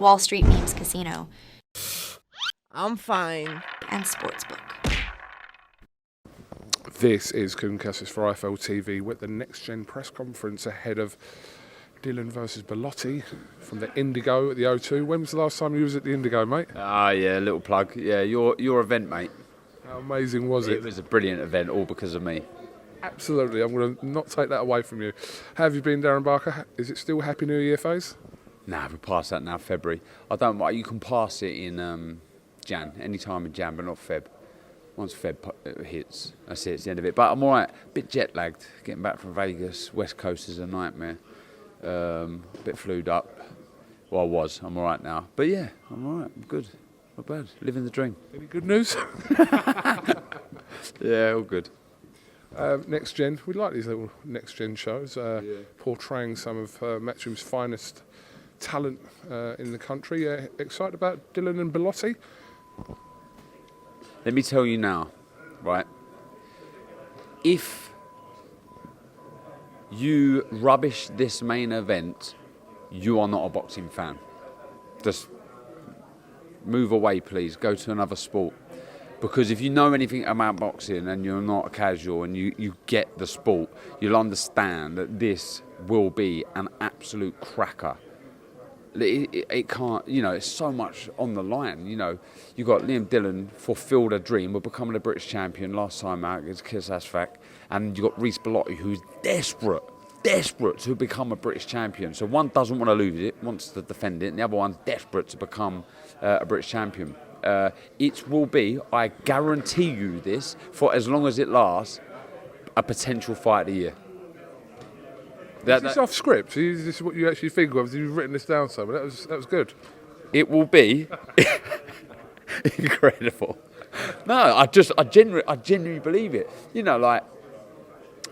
Wall Street Memes Casino, I'm fine. and Sportsbook. This is KUGAN CASSIUS for iFLTV with the Next Gen press conference ahead of DILLION versus Belotti from the Indigo at the O2. When was the last time you was at the Indigo, mate? Ah, yeah, little plug. Yeah, your event, mate. How amazing was it? It was a brilliant event, all because of me. Absolutely. I'm going to not take that away from you. How have you been, Darren Barker? Is it still Happy New Year phase? Nah, we passed that now, February. I don't. You can pass it in Jan, any time in Jan, but not Feb. Once Feb hits, that's it. It's the end of it. But I'm all right. A bit jet lagged. Getting back from Vegas, West Coast is a nightmare. A bit flued up. Well, I was. I'm all right now. But yeah, I'm all right. I'm good. Not bad. Living the dream. Any good news? Yeah, all good. Next Gen. We like these little Next Gen shows, portraying some of Matchroom's finest talent in the country. Excited about DILLION and Belotti? Let me tell you now, right? If you rubbish this main event, you are not a boxing fan. Just move away, please. Go to another sport. Because if you know anything about boxing and you're not a casual and you get the sport, you'll understand that this will be an absolute cracker. It can't, it's so much on the line. You got Liam Dillon fulfilled a dream of becoming a British champion last time out against CASSIUS, and you got Reece Belotti, who's desperate to become a British champion. So one doesn't want to lose it, wants to defend it, and the other one's desperate to become a British champion. It will be, I guarantee you this, for as long as it lasts, a potential fight of the year. Is this off script? Is this what you actually think of? You've written this down somewhere. That was good. It will be incredible. No, I genuinely believe it.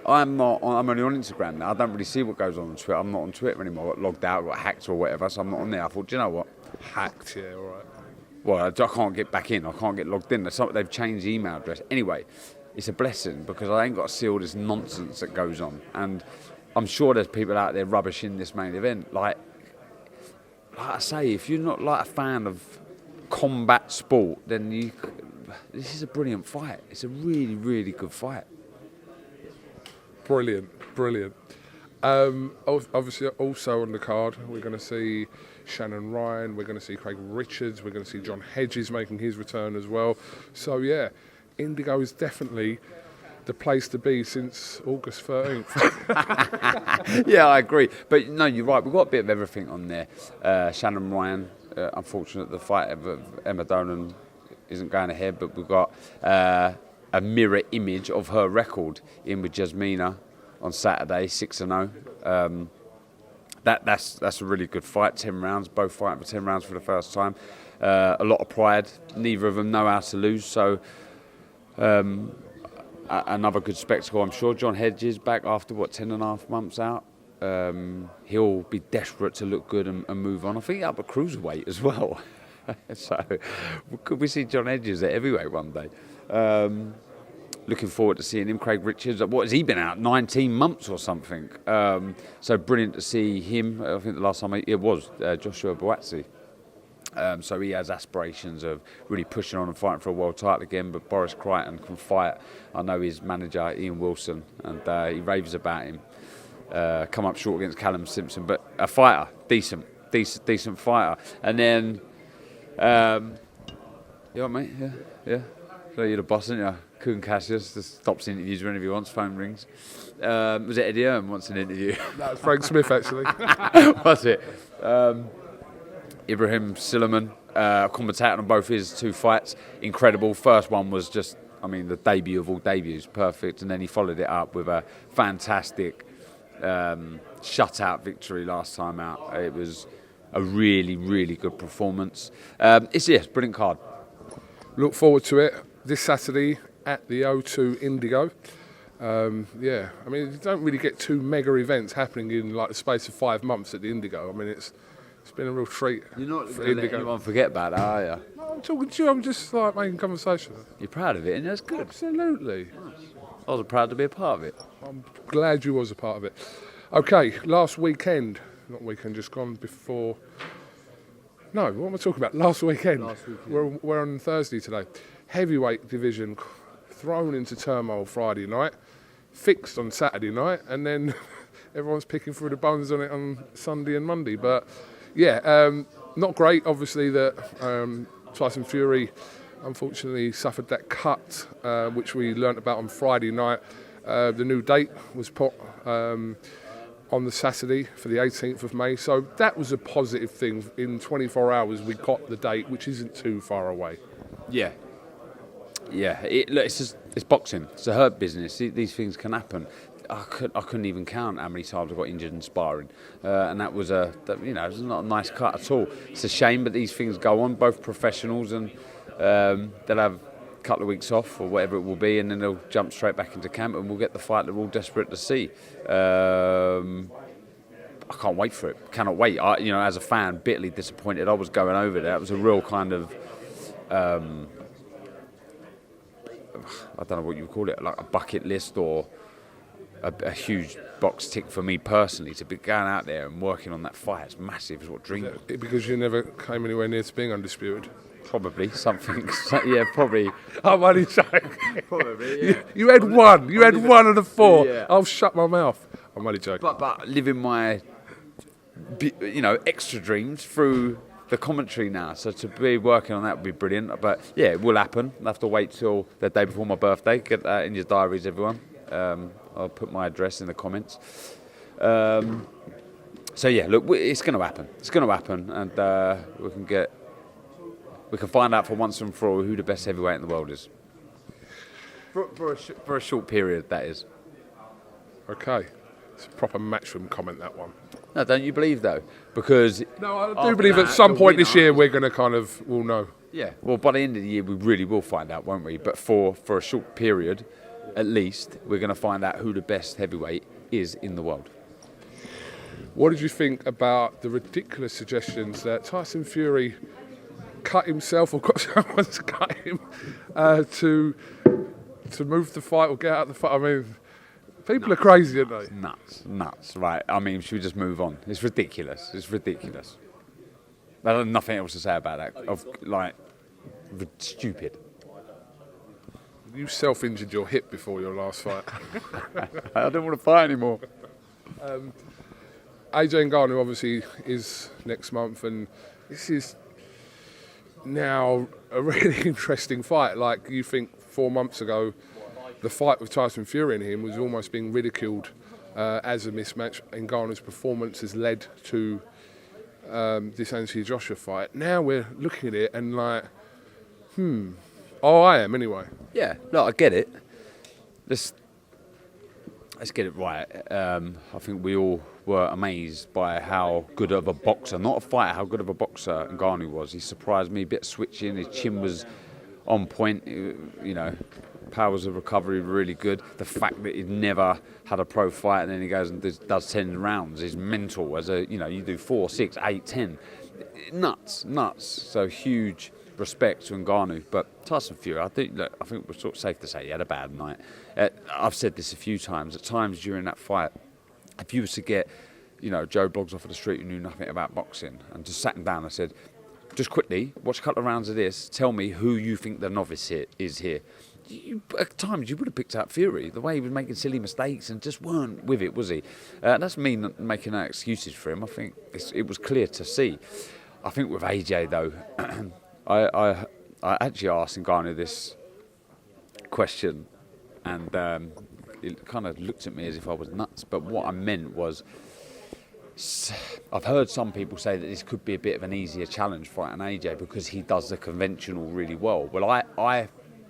I'm only on Instagram now. I don't really see what goes on Twitter. I'm not on Twitter anymore. I got logged out, got hacked or whatever, so I'm not on there. I thought, do you know what? Hacked, yeah, all right. Well, I can't get back in. I can't get logged in. They've changed the email address. Anyway, it's a blessing because I ain't got to see all this nonsense that goes on. And I'm sure there's people out there rubbishing this main event. Like I say, if you're not like a fan of combat sport, then this is a brilliant fight. It's a really, really good fight. Brilliant. Obviously, also on the card, we're going to see Shannon Ryan, we're going to see Craig Richards, we're going to see John Hedges making his return as well. So yeah, Indigo is definitely the place to be since August 13th. Yeah, I agree. But no, you're right. We've got a bit of everything on there. Shannon Ryan, unfortunately, the fight of Emma Dolan isn't going ahead, but we've got a mirror image of her record in with Jasmina on Saturday, 6-0. That's a really good fight. 10 rounds, both fighting for 10 rounds for the first time. A lot of pride. Neither of them know how to lose. So another good spectacle, I'm sure. John Hedges back after 10.5 months out. He'll be desperate to look good and move on. I think up at cruiserweight as well. So could we see John Hedges at heavyweight one day? Looking forward to seeing him. Craig Richards, what has he been out? 19 months or something. So brilliant to see him. I think the last time it was Joshua Boatti. So he has aspirations of really pushing on and fighting for a world title again. But Boris Crichton can fight. I know his manager Ian Wilson, and he raves about him. Come up short against Callum Simpson, but a fighter, decent fighter. And then, you all right, mate? Yeah. So you're the boss, aren't you? KUGAN CASSIUS just stops interviews whenever he wants. Phone rings. Was it Eddie Hearn wants an interview? That was Frank Smith, actually. Was it? Ibrahim Silliman, commentating on both his two fights. Incredible. First one was just, the debut of all debuts, perfect. And then he followed it up with a fantastic shutout victory last time out. It was a really, really good performance. It's brilliant card. Look forward to it this Saturday at the O2 Indigo. You don't really get two mega events happening in like the space of 5 months at the Indigo. It's been a real treat. You're not going to let anyone forget about that, are you? No, I'm talking to you. I'm just making conversation. You're proud of it, and that's good. Absolutely. Nice. I was proud to be a part of it. I'm glad you was a part of it. Okay, last weekend, not weekend just gone, before No, what am I talking about? Last weekend. We're on Thursday today. Heavyweight division thrown into turmoil Friday night, fixed on Saturday night, and then everyone's picking through the bones on it on Sunday and Monday. But yeah, not great. Obviously, that Tyson Fury unfortunately suffered that cut, which we learnt about on Friday night. The new date was put on the Saturday for the 18th of May. So that was a positive thing. In 24 hours, we got the date, which isn't too far away. Yeah. Yeah, it's boxing. It's a hurt business. These things can happen. I couldn't even count how many times I got injured in sparring, and that was it was not a nice cut at all. It's a shame, but these things go on. Both professionals, and they'll have a couple of weeks off or whatever it will be, and then they'll jump straight back into camp, and we'll get the fight that we're all desperate to see. I can't wait for it. Cannot wait. As a fan, bitterly disappointed. I was going over there. It was a real kind of. I don't know what you would call it, like a bucket list or a huge box tick for me personally to be going out there and working on that fight. It's massive. It's what dream was. Because you never came anywhere near to being undisputed. Probably something. Yeah, probably. I'm only joking. Probably. Yeah. You had one. You had one of the four. Yeah. I'll shut my mouth. I'm only joking. But living my, extra dreams through the commentary now, so to be working on that would be brilliant. But yeah, it will happen. I'll have to wait till the day before my birthday. Get that in your diaries, everyone. I'll put my address in the comments. So yeah, look, it's going to happen. It's going to happen, and we can find out for once and for all who the best heavyweight in the world is. For a short period, that is. Okay, it's a proper matchroom comment, that one. No, don't you believe though? Because no, I do believe at some point this year we're going to we'll know. Yeah, well, by the end of the year we really will find out, won't we? But for a short period, at least, we're going to find out who the best heavyweight is in the world. What did you think about the ridiculous suggestions that Tyson Fury cut himself or got someone to cut him to move the fight or get out of the fight? I mean, people are crazy, aren't they? Nuts, right. I mean, should we just move on? It's ridiculous. I have nothing else to say about that. Stupid. You self-injured your hip before your last fight. I don't want to fight anymore. AJ Ngannou obviously is next month, and this is now a really interesting fight. Like, you think 4 months ago, the fight with Tyson Fury and him was almost being ridiculed as a mismatch. Ngannou's performance has led to this Anthony Joshua fight. Now we're looking at it and I am anyway. Yeah, no, I get it. Let's get it right. I think we all were amazed by how good of a boxer, not a fighter, how good of a boxer Ngannou was. He surprised me, a bit switching, his chin was on point, powers of recovery were really good. The fact that he'd never had a pro fight and then he goes and does 10 rounds is mental. As you do 4, 6, 8, 10. Nuts. So huge respect to Ngannou. But Tyson Fury, I think we're sort of safe to say he had a bad night. I've said this a few times. At times during that fight, if you was to get, Joe Bloggs off of the street who knew nothing about boxing and just sat him down and said, just quickly, watch a couple of rounds of this, tell me who you think the novice is here. At times you would have picked out Fury, the way he was making silly mistakes and just weren't with it, was he? That's me not making no excuses for him. I think it was clear to see. I think with AJ though, I actually asked Ngannou this question, and it kind of looked at me as if I was nuts. But what I meant was, I've heard some people say that this could be a bit of an easier challenge fighting AJ because he does the conventional really well. Well, I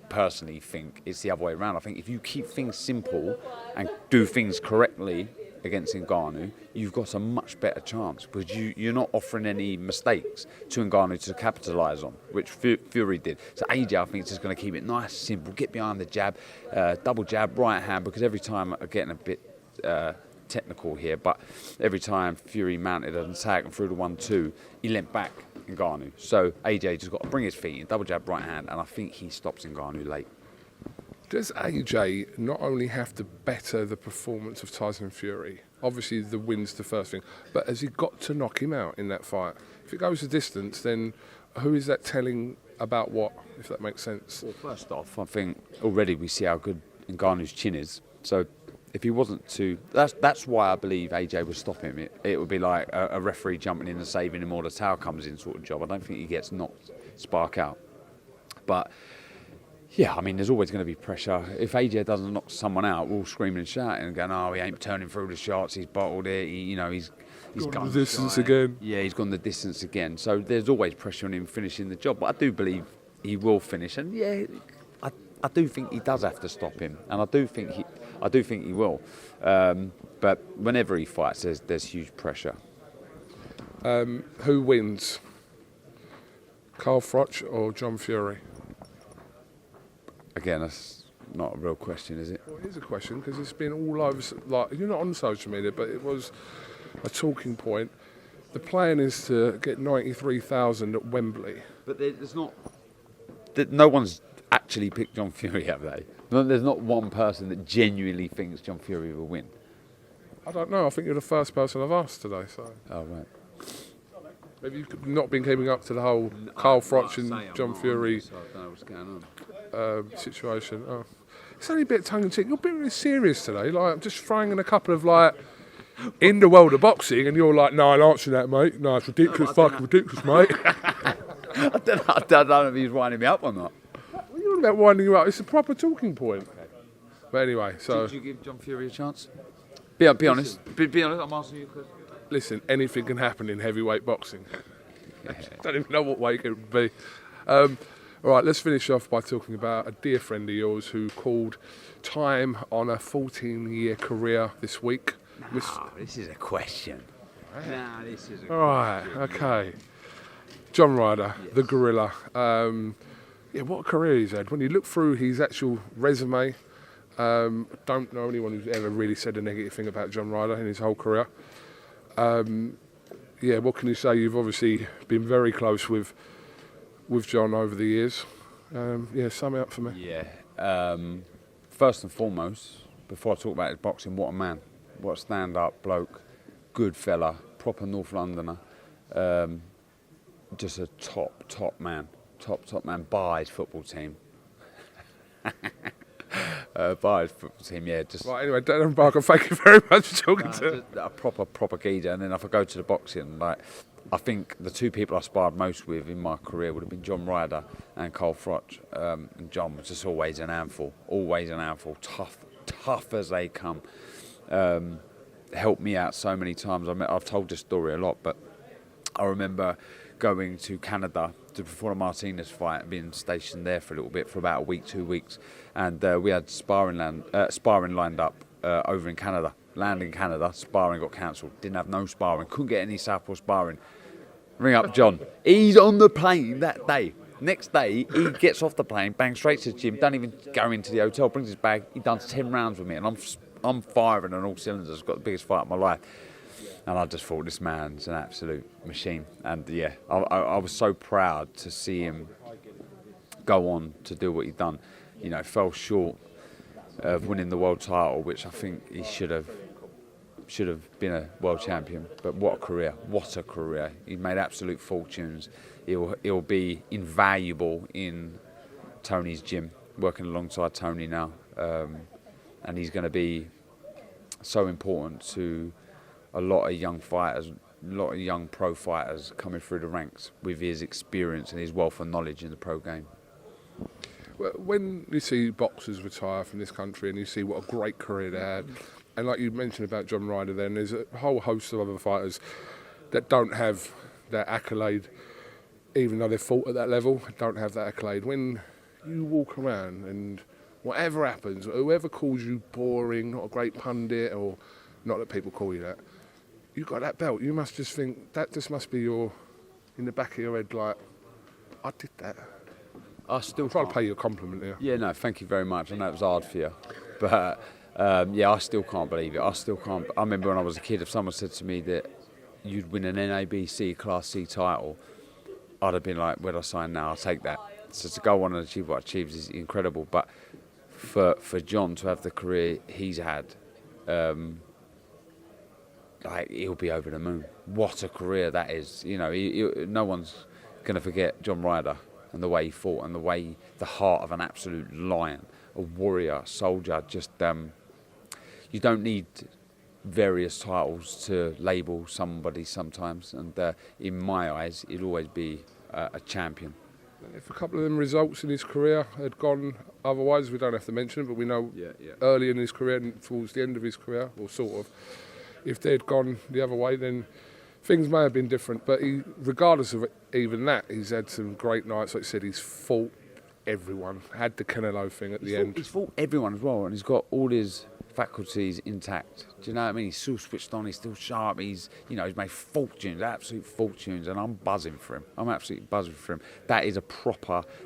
personally think it's the other way around. I think if you keep things simple and do things correctly against Ngannou, you've got a much better chance because you're not offering any mistakes to Ngannou to capitalise on, which Fury did. So AJ, I think, is just going to keep it nice, simple, get behind the jab, double jab, right hand, because every time I'm getting a bit technical here, but every time Fury mounted an attack and threw the 1-2, he leant back Ngannou. So AJ just got to bring his feet in, double jab, right hand, and I think he stops Ngannou late. Does AJ not only have to better the performance of Tyson Fury? Obviously, the win's the first thing, but has he got to knock him out in that fight? If it goes the distance, then who is that telling about what, if that makes sense? Well, first off, I think already we see how good Ngannou's chin is. So if he wasn't to... That's why I believe AJ would stop him. It would be like a referee jumping in and saving him or the towel comes in sort of job. I don't think he gets knocked spark out. But... yeah, I mean, there's always going to be pressure. If AJ doesn't knock someone out, we're all screaming and shouting and going, oh, he ain't turning through the shots, he's bottled it, he's gone the distance again. Yeah, he's gone the distance again. So there's always pressure on him finishing the job. But I do believe he will finish. And yeah, I do think he does have to stop him. And I do think he will. But whenever he fights, there's huge pressure. Who wins? Carl Froch or John Fury? Again, that's not a real question, is it? Well, it is a question because it's been all over. Like, you're not on social media, but it was a talking point. The plan is to get 93,000 at Wembley. But there's not... no one's actually picked John Fury, have they? There's not one person that genuinely thinks John Fury will win. I don't know. I think you're the first person I've asked today. So Oh, right. maybe you've not been keeping up to the whole Carl Froch and John Fury So I don't know what's going on. situation. Oh. It's only a bit tongue-in-cheek. You're being really serious today. Like, I'm just throwing in a couple of, like, in the world of boxing, and you're like, no, I'll answer that, mate. No, it's ridiculous, fucking ridiculous, mate. I don't know if he's winding me up or not. What are you on about winding you up? It's a proper talking point. But anyway, so... Did you give John Fury a chance? Be honest. Be honest, I'm asking you a question. Listen, anything can happen in heavyweight boxing. I don't even know what weight it would be. All right, let's finish off by talking about a dear friend of yours who called time on a 14-year career this week. This is a question. Nah, this is a question. All right, okay. John Ryder, the gorilla. Yeah, what a career he's had. When you look through his actual resume, don't know anyone who's ever really said a negative thing about John Ryder in his whole career. Yeah, what can you say? You've obviously been very close with John over the years. Yeah, sum it up for me. Yeah. First and foremost, before I talk about his boxing, what a man. What a stand-up bloke. Good fella. Proper North Londoner. Just a top man. Top man. By his football team. By his football team, yeah. Just Right, anyway, Darren Barker, thank you very much for talking to a proper geezer. And then if I go to the boxing, like, I think the two people I sparred most with in my career would have been John Ryder and Carl Froch. And John was just always an handful. Tough as they come. Helped me out so many times. I've told this story a lot, but I remember going to Canada before the Martinez fight and being stationed there for a little bit, for about a week, 2 weeks. And we had sparring lined up over in Canada. Landed in Canada, sparring got cancelled. Didn't have no sparring. Couldn't get any Southpaw sparring. Ring up John. He's on the plane that day. Next day, he gets off the plane, bangs straight to the gym, don't even go into the hotel, brings his bag. He done 10 rounds with me, and I'm firing on all cylinders. Got the biggest fight of my life. And I just thought, this man's an absolute machine. And yeah, I was so proud to see him go on to do what he'd done. You know, fell short of winning the world title, which I think he should have been a world champion. But what a career. He made absolute fortunes. He'll be invaluable in Tony's gym, working alongside Tony now. And he's going to be so important to a lot of young fighters, a lot of young pro fighters coming through the ranks with his experience and his wealth of knowledge in the pro game. Well, when you see boxers retire from this country and you see what a great career they had, and like you mentioned about John Ryder then, there's a whole host of other fighters that don't have that accolade, even though they've fought at that level, don't have that accolade. When you walk around and whatever happens, whoever calls you boring, not a great pundit, or not that people call you that, you got that belt, you must just think, that just must be in the back of your head, like, I did that. I still try to pay you a compliment here. Yeah, no, thank you very much. I know it was hard for you, but yeah, I still can't believe it. I still can't. I remember when I was a kid, if someone said to me that you'd win an NABC Class C title, I'd have been like, where'd I sign now? I'll take that. So to go on and achieve what I achieved is incredible. But for John to have the career he's had, like, he'll be over the moon. What a career that is. You know, no one's going to forget John Ryder and the way he fought and the heart of an absolute lion, a warrior, soldier. Just you don't need various titles to label somebody sometimes, and in my eyes, he'd always be a champion. If a couple of them results in his career had gone otherwise, we don't have to mention it, but we know early in his career and towards the end of his career, or sort of, if they'd gone the other way, then things may have been different. But regardless of even that, he's had some great nights. Like I said, he's fought everyone, had the Canelo thing at the end. He's fought everyone as well, and he's got all his faculties intact. Do you know what I mean? He's still switched on, he's still sharp, he's made fortunes, absolute fortunes, and I'm buzzing for him. I'm absolutely buzzing for him. That is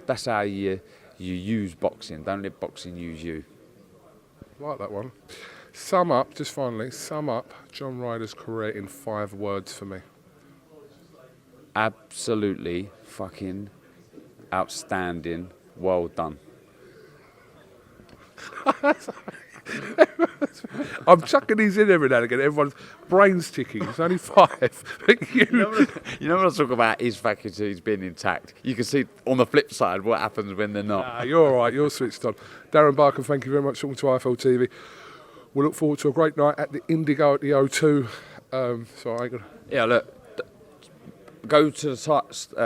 that's how you use boxing. Don't let boxing use you. I like that one. Just finally, sum up John Ryder's career in 5 words for me. Absolutely fucking outstanding. Well done. I'm chucking these in every now and again. Everyone's brains ticking. It's only 5. You know when I talk about his faculties being intact, you can see on the flip side what happens when they're not. You're all right. You're switched on. Darren Barker, thank you very much for talking to iFLTV. We look forward to a great night at the Indigo at the O2. Yeah, look, go to the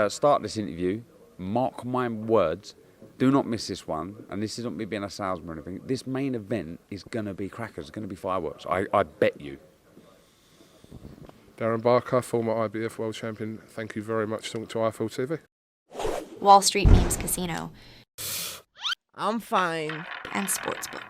start this interview. Mark my words. Do not miss this one, and this isn't me being a salesman or anything. This main event is going to be crackers, it's going to be fireworks. I bet you. Darren Barker, former IBF world champion, thank you very much for talking to iFLTV. Wall Street Memes Casino I'm fine. and Sportsbook.